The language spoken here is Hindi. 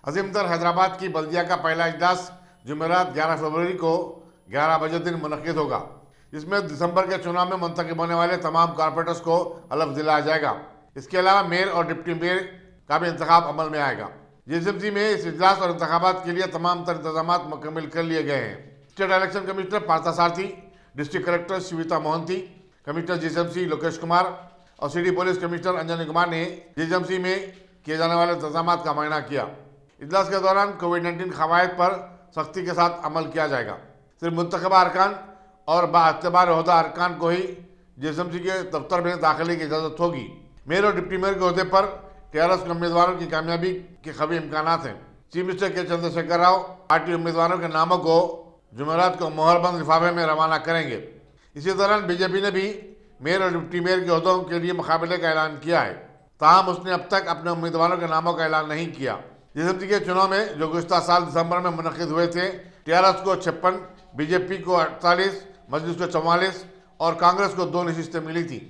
अजीमतर हैदराबाद की बल्दिया का पहला इजलास जुमेरात 11 फरवरी को 11 बजे दिन मुनक्किद होगा। इसमें दिसंबर के चुनाव में मुंतखब होने वाले तमाम कारपोरेटर्स को हलफ दिलाया जाएगा। इसके अलावा मेयर और डिप्टी मेयर का भी इंतखाब अमल में आएगा। GHMC में इस इजलास और इंतखाबात के लिए तमाम तर इंतजाम मुकम्मल कर लिए गए हैं। State election commissioner Parthasarathy, district collector Shivita Mohanty, commissioner GHMC Lokesh Kumar और city police commissioner Anjani Kumar ने GHMC में किए जाने वाले इंतजाम का मुआयना किया। इजलास के दौरान कोविड-19 कवायद पर सख्ती के साथ अमल किया जाएगा। सिर्फ मुंतखबा अरकान और बाअतबार ओहदा अरकान को ही GHMC के दफ्तर में दाखिले की इजाज़त होगी। मेयर और डिप्टी मेयर के ओहदे पर TRS के उम्मीदवारों की कामयाबी के कभी इम्कान हैं। चीफ मिनिस्टर के चंद्रशेखर राव पार्टी उम्मीदवारों के नामों को जुमेरात को मोहरबंद लिफाफे में रवाना करेंगे। इसी दौरान बीजेपी ने भी मेयर और डिप्टी मेयर के ओहदों के लिए मुकाबले का ऐलान किया है। ताहम उसने अब तक अपने उम्मीदवारों के नामों का ऐलान नहीं किया। GHMC के चुनाव में जो गुज़श्ता साल दिसंबर में मुनक्किद हुए थे, TRS को 56, बीजेपी को 48, मजलिस को 44 और कांग्रेस को 2 नशिस्तें मिली थी।